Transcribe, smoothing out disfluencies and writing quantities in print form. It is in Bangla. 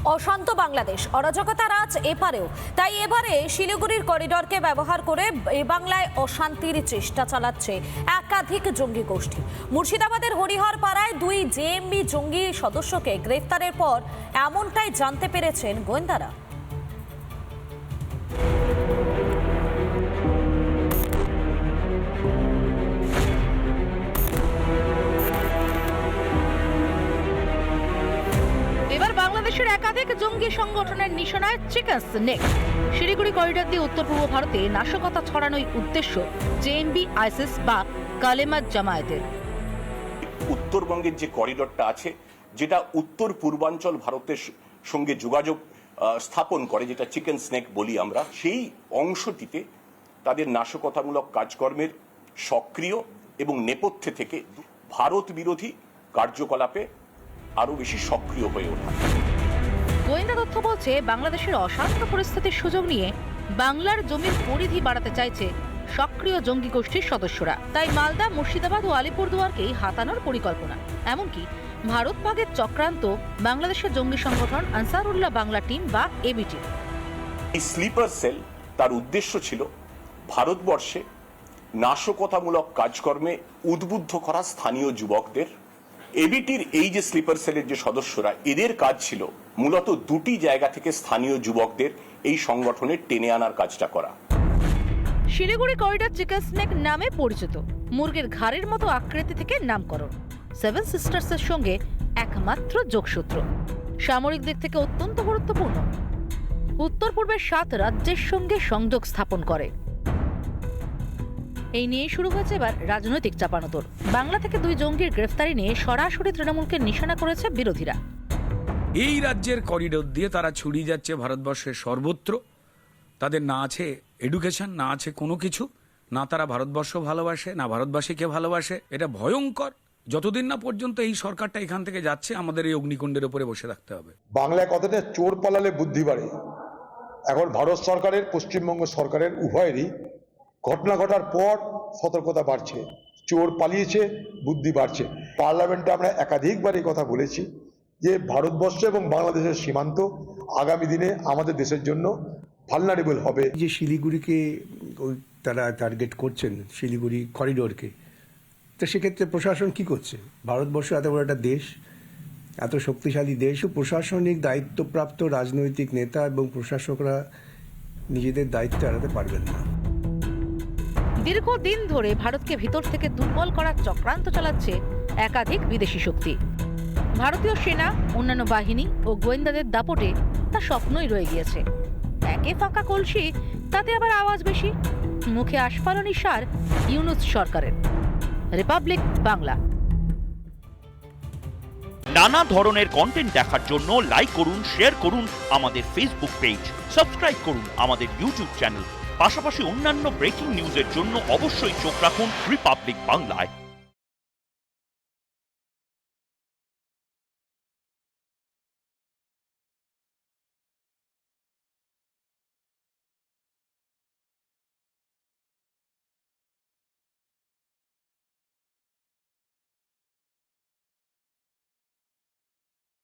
অশান্ত বাংলাদেশ, অরাজকতার আজ এপারেও। তাই এবারে শিলিগুড়ির করিডরকে ব্যবহার করে বাংলায় অশান্তির চেষ্টা চালাচ্ছে একাধিক জঙ্গি গোষ্ঠী। মুর্শিদাবাদের হরিহরপাড়ায় 2 জেএমবি জঙ্গি সদস্যকে গ্রেফতারের পর এমনটাই জানতে পেরেছেন গোয়েন্দারা। বাংলাদেশের একাধিক জঙ্গি সংগঠনের নিশানায় চিকেন স্নেক। শিলিগুড়ি করিডর দিয়ে উত্তর পূর্ব ভারতে নাশকতা ছড়ানোই উদ্দেশ্য জেএমবি, আইসিস বা কালেমা জামায়াতের। উত্তরবঙ্গের যে করিডরটা আছে, যেটা উত্তর পূর্বাঞ্চল ভারতের সঙ্গে যোগাযোগ স্থাপন করে, যেটা চিকেন স্নেক বলি আমরা, সেই অংশটিতে তাদের নাশকতামূলক কাজকর্মের সক্রিয় এবং নেপথ্যে থেকে ভারত বিরোধী কার্যকলাপে আরো বেশি সক্রিয় হয়ে ওঠা। গোয়েন্দা তথ্য বলছে, বাংলাদেশের অশান্ত পরিস্থিতির সুযোগ নিয়ে বাংলার জমির পরিধি বাড়াতে চাইছে সক্রিয় জঙ্গি গোষ্ঠীর সদস্যরা। তাই মালদা, মুর্শিদাবাদ ও আলিপুরদুয়ারকেই হাতানোর পরিকল্পনা। এমনকি ভারত ভাগের চক্রান্ত বাংলাদেশের জঙ্গি সংগঠন আনসারুল্লাহ বাংলা টিম বা এবিটি। এই স্লিপার সেল তার উদ্দেশ্য ছিল ভারতবর্ষে নাশকতামূলক কাজকর্মে উদ্বুদ্ধ করা স্থানীয় যুবকদের। এবিটির এই যে স্লিপার সেলের যে সদস্যরা, এদের কাজ ছিল মূলত 2টি জায়গা থেকে স্থানীয় যুবকদের এই সংগঠনে টেনে আনার কাজটা করা। শিলিগুড়ি করিডর চিকেন স্নেক নামে পরিচিত, মুরগির ঘাড়ের মতো আকৃতি থেকে নামকরণ। 7 সিস্টার্সের সঙ্গে একমাত্র যোগসূত্র, সামরিক দিক থেকে অত্যন্ত গুরুত্বপূর্ণ। উত্তর পূর্বের 7 রাজ্যের সঙ্গে সংযোগ স্থাপন করে। এই নিয়ে শুরু হয়েছে এবার রাজনৈতিক চাপানোতর। বাংলা থেকে 2 জঙ্গির গ্রেফতারি নিয়ে সরাসরি তৃণমূলকে নিশানা করেছে বিরোধীরা। এই রাজ্যের করিডোর দিয়ে তারা ছড়িয়ে যাচ্ছে ভারতবর্ষের সর্বত্র। তাদের না আছে এডুকেশন, না আছে কোনো কিছু, না তারা ভারতবর্ষ ভালোবাসে, না ভারতবাসীকে ভালোবাসে। এটা ভয়ঙ্কর। যতদিন না পর্যন্ত এই সরকারটা এখান থেকে যাচ্ছে, আমাদের এই অগ্নিকুণ্ডের উপরে বসে থাকতে হবে। বাংলায় কথাটা চোর পালালে বুদ্ধি বাড়ে। এখন ভারত সরকারের, পশ্চিমবঙ্গ সরকারের উভয়েরই ঘটনা ঘটার পর সতর্কতা বাড়ছে। চোর পালিয়েছে, বুদ্ধি বাড়ছে। পার্লামেন্টে আমরা একাধিকবার এই কথা বলেছি যে ভারতবর্ষ এবং বাংলাদেশের সীমান্ত আগামী দিনে আমাদের দেশের জন্য ভালনারেবল হবে। যে শিলিগুড়িকে তারা টার্গেট করছেন, শিলিগুড়ি করিডোরকে, তো সেক্ষেত্রে প্রশাসন কি করছে? ভারতবর্ষ এত বড় একটা দেশ, এত শক্তিশালী দেশ, প্রশাসনিক দায়িত্বপ্রাপ্ত রাজনৈতিক নেতা এবং প্রশাসকরা নিজেদের দায়িত্ব এড়াতে পারবেন না। দীর্ঘদিন ধরে ভারতকে ভিতর থেকে দুর্বল করার চক্রান্ত চালাচ্ছে একাধিক বিদেশি শক্তি। ভারতীয় সেনা, অন্যান্য বাহিনী ও গোয়েন্দাদের দাপটে তা স্বপ্নই রয়ে গিয়েছে। একে ফাঁকা কলসি, তাতে আবার আওয়াজ বেশি। মুখে আস্ফালনী সার ইউনূস সরকারের। রিপাবলিক বাংলা। নানা ধরনের কন্টেন্ট দেখার জন্য লাইক করুন, শেয়ার করুন আমাদের ফেসবুক পেজ, সাবস্ক্রাইব করুন আমাদের ইউটিউব চ্যানেল। পাশাপাশি অন্যান্য ব্রেকিং নিউজের জন্য অবশ্যই চোখ রাখুন রিপাবলিক বাংলায়।